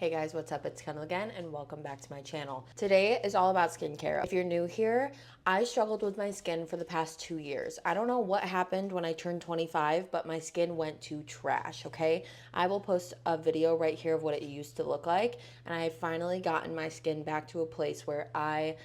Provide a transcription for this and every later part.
Hey guys, what's up? It's Kendall again and welcome back to my channel. Today is all about skincare. If you're new here, I struggled with my skin for the past 2 years. I don't know what happened when I turned 25, but my skin went to trash, okay? I will post a video right here of what it used to look like, and I have finally gotten my skin back to a place where I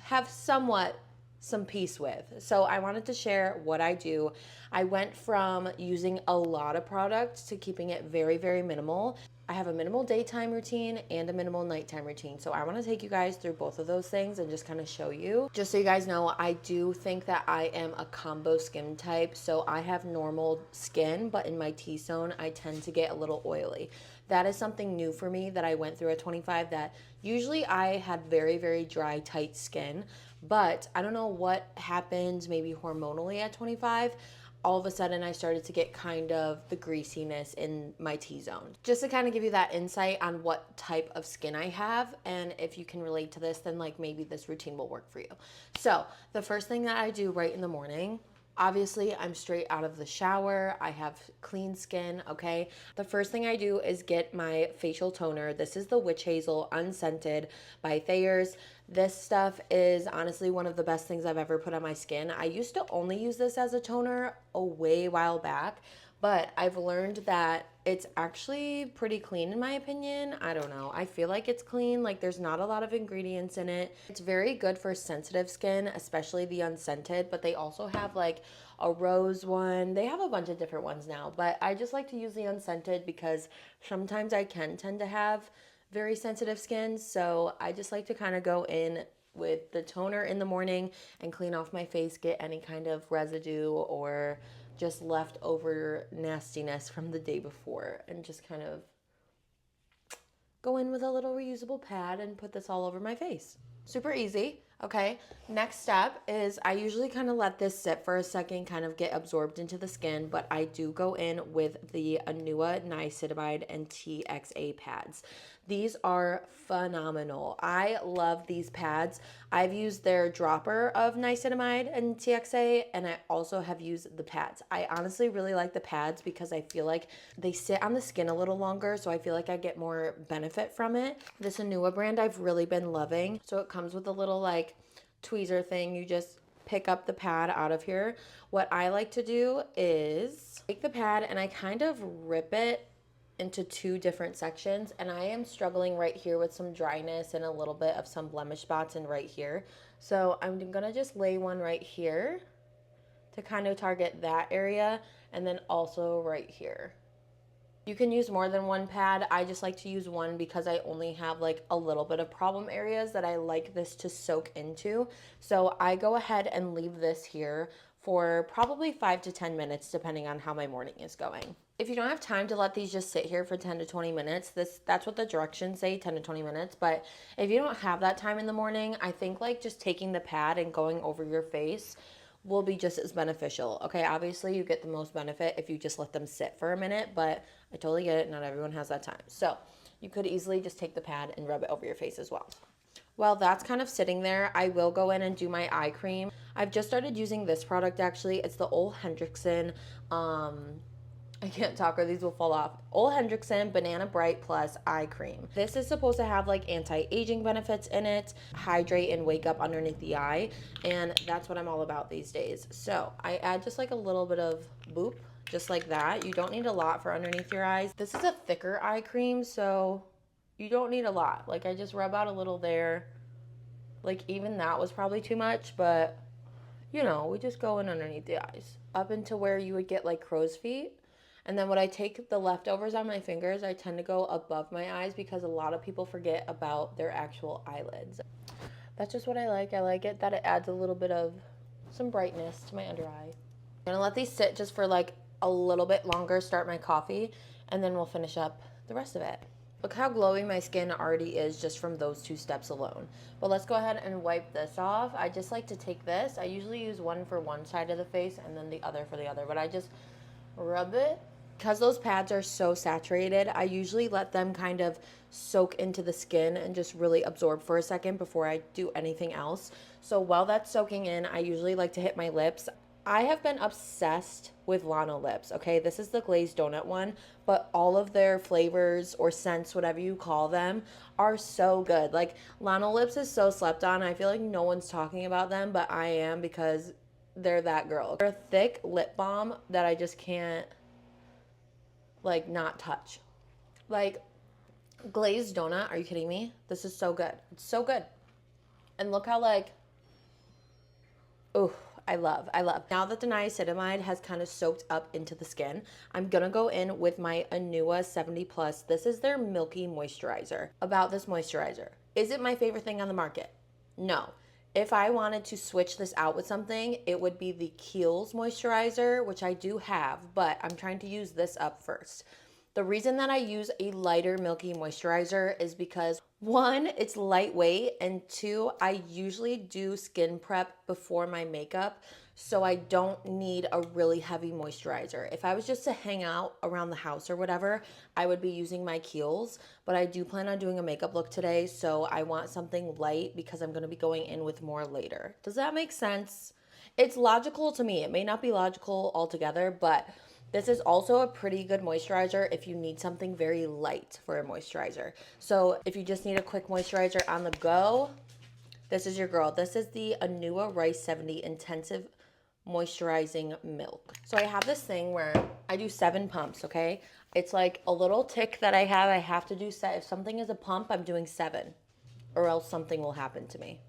have somewhat some peace with. So I wanted to share what I do. I went from using a lot of products to keeping it very, very minimal. I have a minimal daytime routine and a minimal nighttime routine. So I want to take you guys through both of those things and just kind of show you. Just so you guys know, I do think that I am a combo skin type. So I have normal skin, but in my T-zone, I tend to get a little oily. That is something new for me that I went through at 25, that usually I had very, very dry, tight skin, but I don't know what happened, maybe hormonally at 25. All of a sudden I started to get kind of the greasiness in my T-zone. Just to kind of give you that insight on what type of skin I have, and if you can relate to this, then like maybe this routine will work for you. So the first thing that I do right in the morning, obviously, I'm straight out of the shower. I have clean skin, okay? The first thing I do is get my facial toner. This is the Witch Hazel Unscented by Thayers. This stuff is honestly one of the best things I've ever put on my skin. I used to only use this as a toner a way while back, but I've learned that it's actually pretty clean in my opinion. I don't know. I feel like it's clean. Like there's not a lot of ingredients in it. It's very good for sensitive skin, especially the unscented, but they also have like a rose one. They have a bunch of different ones now, but I just like to use the unscented because sometimes I can tend to have very sensitive skin. So I just like to kind of go in with the toner in the morning and clean off my face, get any kind of residue or just leftover nastiness from the day before, and just kind of go in with a little reusable pad and put this all over my face. Super easy. Okay, next step is I usually kind of let this sit for a second, kind of get absorbed into the skin, but I do go in with the Anua Niacinamide and TXA pads. These are phenomenal. I love these pads. I've used their dropper of niacinamide and TXA, and I also have used the pads. I honestly really like the pads because I feel like they sit on the skin a little longer, so I feel like I get more benefit from it. This Anua brand I've really been loving. So it comes with a little like tweezer thing. You just pick up the pad out of here. What I like to do is take the pad and I kind of rip it into two different sections, and I am struggling right here with some dryness and a little bit of some blemish spots and right here. So I'm gonna just lay one right here to kind of target that area, and then also right here. You can use more than one pad. I just like to use one because I only have like a little bit of problem areas that I like this to soak into. So I go ahead and leave this here for probably 5 to 10 minutes depending on how my morning is going. If you don't have time to let these just sit here for 10 to 20 minutes, that's what the directions say, 10 to 20 minutes. But if you don't have that time in the morning, I think like just taking the pad and going over your face will be just as beneficial. Okay, obviously you get the most benefit if you just let them sit for a minute, but I totally get it. Not everyone has that time. So you could easily just take the pad and rub it over your face as well. Well, that's kind of sitting there. I will go in and do my eye cream. I've just started using this product actually. It's the Ole Hendrickson I can't talk or these will fall off. Ole Hendrickson Banana Bright Plus Eye Cream. This is supposed to have like anti-aging benefits in it, hydrate and wake up underneath the eye, and that's what I'm all about these days. So I add just like a little bit of boop, just like that. You don't need a lot for underneath your eyes. This is a thicker eye cream, so you don't need a lot. Like I just rub out a little there. Like even that was probably too much, but you know, we just go in underneath the eyes up into where you would get like crow's feet. And then when I take the leftovers on my fingers, I tend to go above my eyes because a lot of people forget about their actual eyelids. That's just what I like. I like it that it adds a little bit of some brightness to my under eye. I'm gonna let these sit just for like a little bit longer, start my coffee, and then we'll finish up the rest of it. Look how glowy my skin already is just from those 2 steps alone. But let's go ahead and wipe this off. I just like to take this. I usually use one for one side of the face and then the other for the other, but I just rub it. Because those pads are so saturated, I usually let them kind of soak into the skin and just really absorb for a second before I do anything else. So while that's soaking in, I usually like to hit my lips. I have been obsessed with Lana Lips. Okay, this is the glazed donut one, but all of their flavors or scents, whatever you call them, are so good. Like Lana Lips is so slept on. I feel like no one's talking about them, but I am because they're that girl. They're a thick lip balm that I just can't like not touch. Like glazed donut, are you kidding me? This is so good. It's so good. And look how like, oh, I love. Now that the niacinamide has kind of soaked up into the skin, I'm gonna go in with my Anua 70 Plus. This is their Milky Moisturizer. About this moisturizer, is it my favorite thing on the market? No. If I wanted to switch this out with something, it would be the Kiehl's moisturizer, which I do have, but I'm trying to use this up first. The reason that I use a lighter milky moisturizer is because one, it's lightweight, and two, I usually do skin prep before my makeup, so I don't need a really heavy moisturizer. If I was just to hang out around the house or whatever, I would be using my Kiehl's, but I do plan on doing a makeup look today, so I want something light because I'm gonna be going in with more later. Does that make sense? It's logical to me. It may not be logical altogether, but this is also a pretty good moisturizer if you need something very light for a moisturizer. So if you just need a quick moisturizer on the go, this is your girl. This is the Anua Rice 70 Intensive Moisturizing Milk. So I have this thing where I do 7 pumps, okay? It's like a little tick that I have. I have to do set. If something is a pump, I'm doing 7, or else something will happen to me.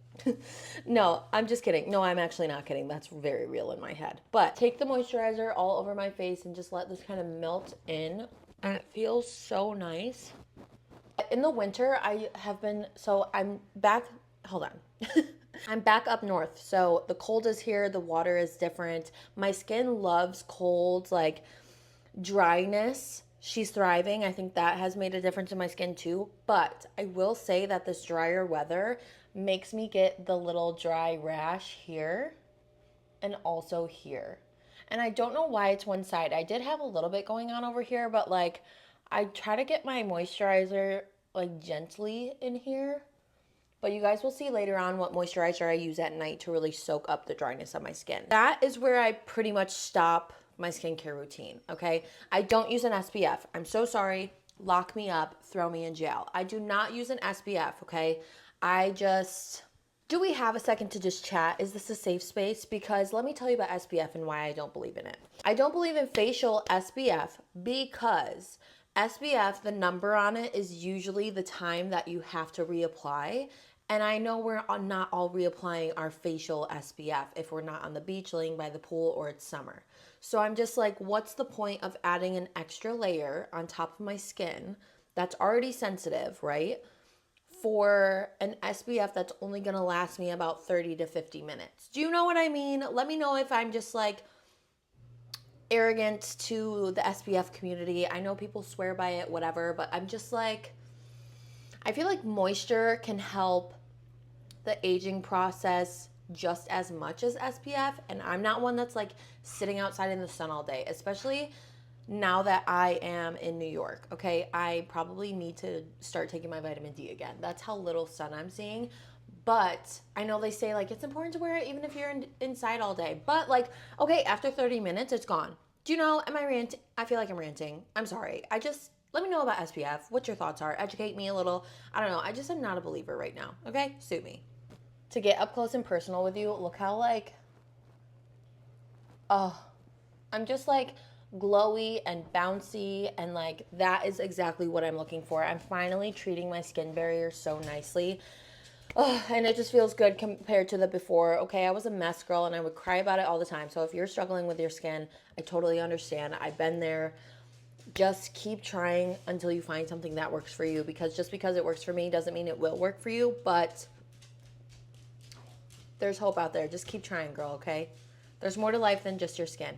No, I'm just kidding. No, I'm actually not kidding. That's very real in my head. But take the moisturizer all over my face and just let this kind of melt in. And it feels so nice. In the winter, I'm back, hold on. I'm back up north. So the cold is here, the water is different. My skin loves cold, like dryness. She's thriving. I think that has made a difference in my skin too. But I will say that this drier weather makes me get the little dry rash here and also here. And I don't know why it's one side. I did have a little bit going on over here, but like I try to get my moisturizer like gently in here. But you guys will see later on what moisturizer I use at night to really soak up the dryness of my skin. That is where I pretty much stop my skincare routine, okay? I don't use an SPF. I'm so sorry. Lock me up, throw me in jail. I do not use an SPF, okay? Do we have a second to just chat? Is this a safe space? Because let me tell you about SPF and why I don't believe in it. I don't believe in facial SPF because SPF, the number on it is usually the time that you have to reapply. And I know we're not all reapplying our facial SPF if we're not on the beach, laying by the pool, or it's summer. So I'm just like, what's the point of adding an extra layer on top of my skin that's already sensitive, right? For an SPF that's only gonna last me about 30 to 50 minutes. Do you know what I mean? Let me know if I'm just like arrogant to the SPF community. I know people swear by it, whatever, but I'm just like, I feel like moisture can help the aging process just as much as SPF. And I'm not one that's like sitting outside in the sun all day, especially now that I am in New York. Okay, I probably need to start taking my vitamin D again. That's how little sun I'm seeing. But I know they say like it's important to wear it even if you're inside all day. But like, okay, after 30 minutes, it's gone. Do you know, am I ranting? I feel like I'm ranting. I'm sorry. Let me know about SPF, what your thoughts are. Educate me a little. I don't know. I just am not a believer right now. Okay, sue me. To get up close and personal with you, look how like, oh, I'm just like glowy and bouncy, and like that is exactly what I'm looking for. I'm finally treating my skin barrier so nicely. Oh, and it just feels good compared to the before. Okay, I was a mess girl and I would cry about it all the time. So if you're struggling with your skin, I totally understand. I've been there. Just keep trying until you find something that works for you, because just because it works for me doesn't mean it will work for you, but there's hope out there. Just keep trying, girl, okay? There's more to life than just your skin.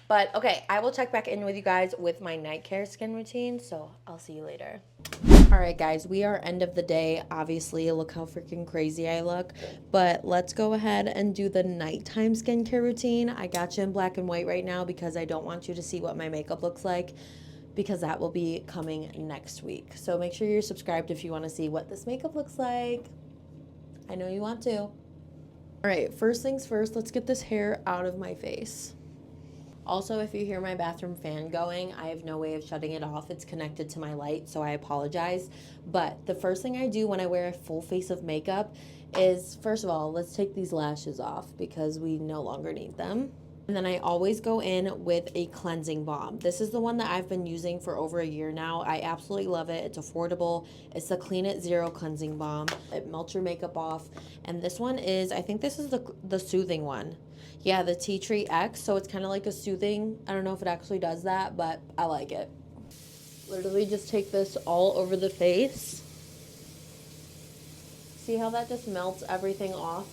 But okay, I will check back in with you guys with my night care skin routine, so I'll see you later. All right, guys, we are end of the day. Obviously, look how freaking crazy I look. But let's go ahead and do the nighttime skincare routine. I got you in black and white right now because I don't want you to see what my makeup looks like, because that will be coming next week. So make sure you're subscribed if you want to see what this makeup looks like. I know you want to. All right, first things first, let's get this hair out of my face. Also, if you hear my bathroom fan going, I have no way of shutting it off. It's connected to my light, so I apologize. But the first thing I do when I wear a full face of makeup is, first of all, let's take these lashes off because we no longer need them. And then I always go in with a cleansing balm. This is the one that I've been using for over a year now. I absolutely love it. It's affordable. It's the Clean It Zero cleansing balm. It melts your makeup off. And this one is, I think this is the soothing one. Yeah, the Tea Tree X. So it's kind of like a soothing. I don't know if it actually does that, but I like it. Literally just take this all over the face. See how that just melts everything off?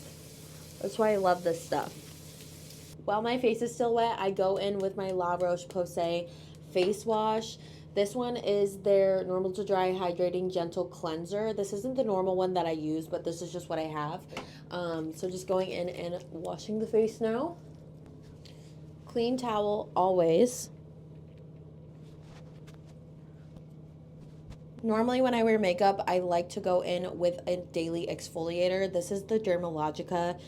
That's why I love this stuff. While my face is still wet, I go in with my La Roche-Posay face wash. This one is their normal to dry hydrating gentle cleanser. This isn't the normal one that I use, but this is just what I have. So just going in and washing the face now. Clean towel always. Normally when I wear makeup, I like to go in with a daily exfoliator. This is the Dermalogica,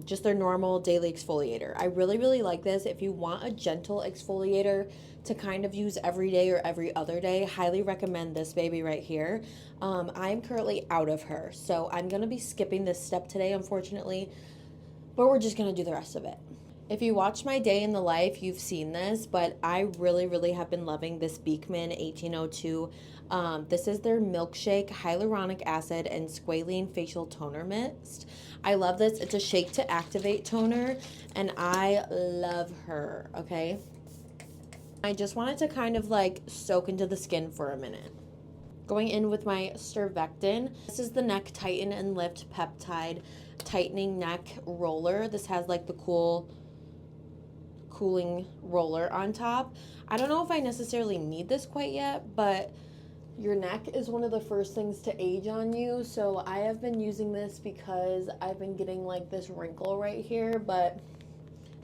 just their normal daily exfoliator. I really, really like this. If you want a gentle exfoliator to kind of use every day or every other day, highly recommend this baby right here. I'm currently out of her, so I'm going to be skipping this step today, unfortunately, but we're just going to do the rest of it. If you watch my day in the life, you've seen this, but I really, really have been loving this Beekman 1802. This is their Milkshake Hyaluronic Acid and Squalene Facial Toner Mist. I love this. It's a shake to activate toner, and I love her, okay? I just wanted to kind of like soak into the skin for a minute. Going in with my Stervectin. This is the Neck Tighten and Lift Peptide Tightening Neck Roller. This has like the cooling roller on top. I don't know if I necessarily need this quite yet, but your neck is one of the first things to age on you. So I have been using this because I've been getting like this wrinkle right here, but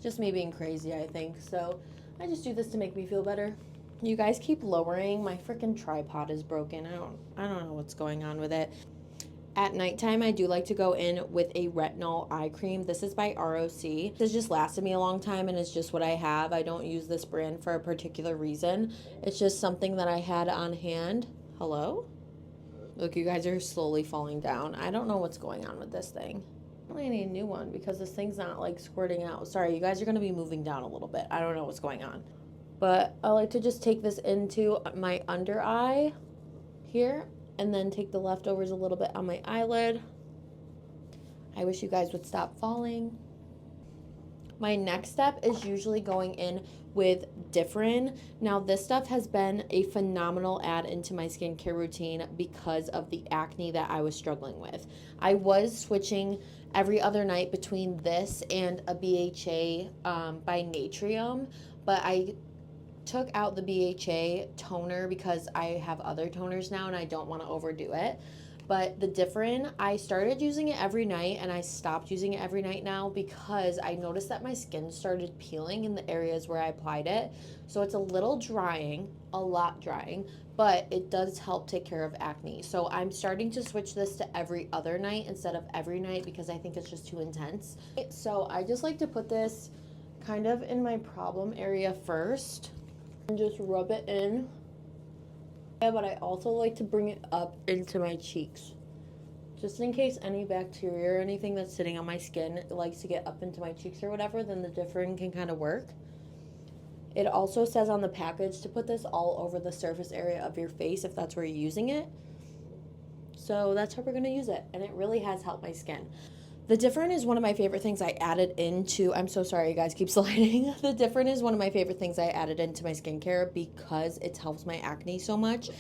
just me being crazy, I think. So I just do this to make me feel better. You guys keep lowering. My freaking tripod is broken. I don't know what's going on with it. At nighttime, I do like to go in with a retinol eye cream. This is by ROC. This has just lasted me a long time and it's just what I have. I don't use this brand for a particular reason. It's just something that I had on hand. Hello? Look, you guys are slowly falling down. I don't know what's going on with this thing. I need a new one because this thing's not like squirting out. Sorry, you guys are going to be moving down a little bit. I don't know what's going on. But I like to just take this into my under eye here and then take the leftovers a little bit on my eyelid. I wish you guys would stop falling. My next step is usually going in with Differin. Now this stuff has been a phenomenal add into my skincare routine because of the acne that I was struggling with. I was switching every other night between this and a BHA by Natrium, but I took out the BHA toner because I have other toners now and I don't want to overdo it. But the Differin, I started using it every night and I stopped using it every night now because I noticed that my skin started peeling in the areas where I applied it. So it's a little drying, a lot drying, but it does help take care of acne. So I'm starting to switch this to every other night instead of every night because I think it's just too intense. So I just like to put this kind of in my problem area first and just rub it in. Yeah, but I also like to bring it up into my cheeks. Just in case any bacteria or anything that's sitting on my skin likes to get up into my cheeks or whatever, then the Differin can kind of work. It also says on the package to put this all over the surface area of your face if that's where you're using it. So that's how we're going to use it, and it really has helped my skin. The Differin is one of my favorite things I added into, I'm so sorry you guys keep sliding. The Differin is one of my favorite things I added into my skincare because it helps my acne so much.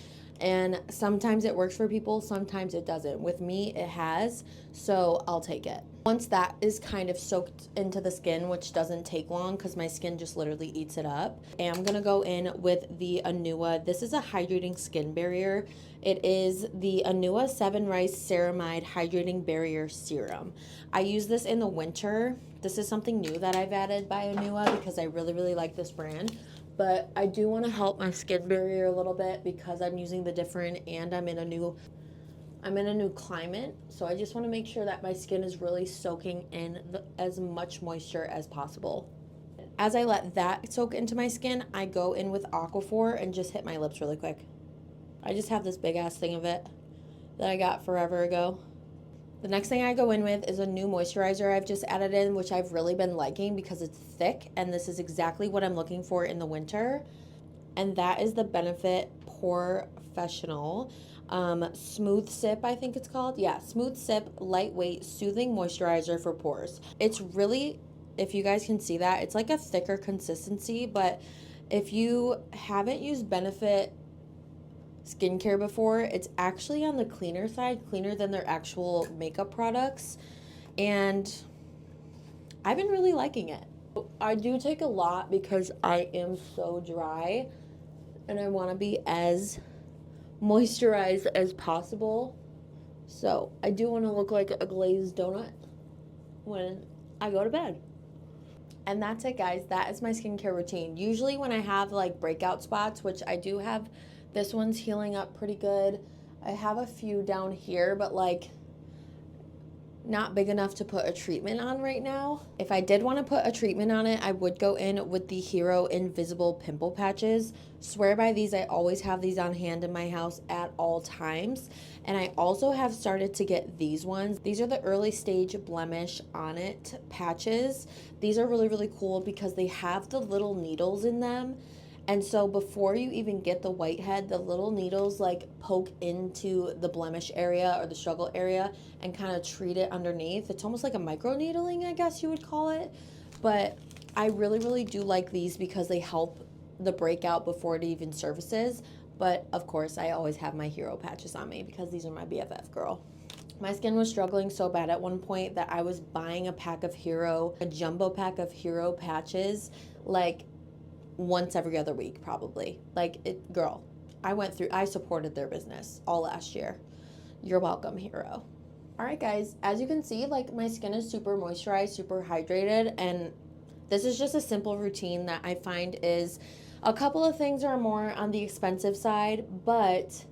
And sometimes it works for people, sometimes it doesn't. With me, it has, so I'll take it. Once that is kind of soaked into the skin, which doesn't take long because my skin just literally eats it up, and I'm gonna go in with the Anua. This is a hydrating skin barrier. It is the Anua 7 Rice Ceramide Hydrating Barrier Serum. I use this in the winter. This is something new that I've added by Anua because I really, really like this brand. But I do want to help my skin barrier a little bit because I'm using the Differin and I'm in a new I'm in a new climate, so I just want to make sure that my skin is really soaking in as much moisture as possible. As I let that soak into my skin, I go in with Aquaphor and just hit my lips really quick. I just have this big ass thing of it that I got forever ago. The next thing I go in with is a new moisturizer I've just added in, which I've really been liking because it's thick, and this is exactly what I'm looking for in the winter. And that is the Benefit POREfessional Smooth Sip, I think it's called. Yeah, Smooth Sip Lightweight Soothing Moisturizer for Pores. It's really, if you guys can see that, it's like a thicker consistency, but if you haven't used Benefit skincare before, it's actually on the cleaner side, cleaner than their actual makeup products, and I've been really liking it. I do take a lot because I am so dry and I want to be as moisturized as possible, so I do want to look like a glazed donut when I go to bed. And that's it, guys. That is my skincare routine. Usually when I have like breakout spots, which I do have, this one's healing up pretty good. I have a few down here, but like not big enough to put a treatment on right now. If I did want to put a treatment on it, I would go in with the Hero Invisible Pimple Patches. Swear by these, I always have these on hand in my house at all times. And I also have started to get these ones. These are the early stage blemish on it patches. These are really, really cool because they have the little needles in them. And so before you even get the whitehead, the little needles like poke into the blemish area or the struggle area and kind of treat it underneath. It's almost like a micro needling, I guess you would call it. But I really, really do like these because they help the breakout before it even surfaces. But of course, I always have my Hero patches on me because these are my BFF, girl. My skin was struggling so bad at one point that I was buying a jumbo pack of Hero patches, like once every other week probably. Like, it, girl, I supported their business all last year. You're welcome, Hero. All right, guys, as you can see, like, my skin is super moisturized, super hydrated, and this is just a simple routine that I find is a couple of things are more on the expensive side, but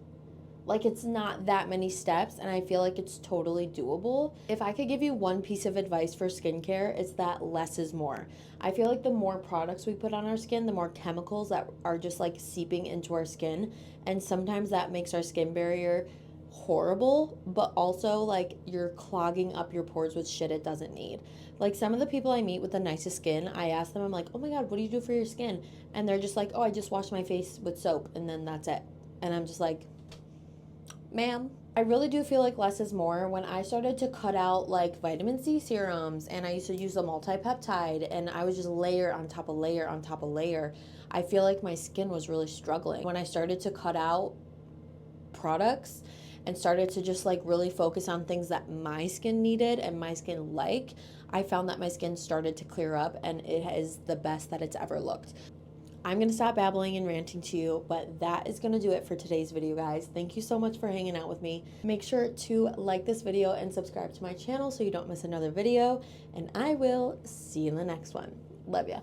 like, it's not that many steps, and I feel like it's totally doable. If I could give you one piece of advice for skincare, it's that less is more. I feel like the more products we put on our skin, the more chemicals that are just like seeping into our skin, and sometimes that makes our skin barrier horrible, but also like you're clogging up your pores with shit it doesn't need. Like, some of the people I meet with the nicest skin, I ask them, I'm like, oh my god, what do you do for your skin? And they're just like, oh, I just wash my face with soap and then that's it. And I'm just like, ma'am, I really do feel like less is more. When I started to cut out like vitamin C serums and I used to use the multi-peptide and I was just layer on top of layer on top of layer, I feel like my skin was really struggling. When I started to cut out products and started to just like really focus on things that my skin needed and my skin liked, I found that my skin started to clear up and it is the best that it's ever looked. I'm going to stop babbling and ranting to you, but that is going to do it for today's video, guys. Thank you so much for hanging out with me. Make sure to like this video and subscribe to my channel so you don't miss another video, and I will see you in the next one. Love ya.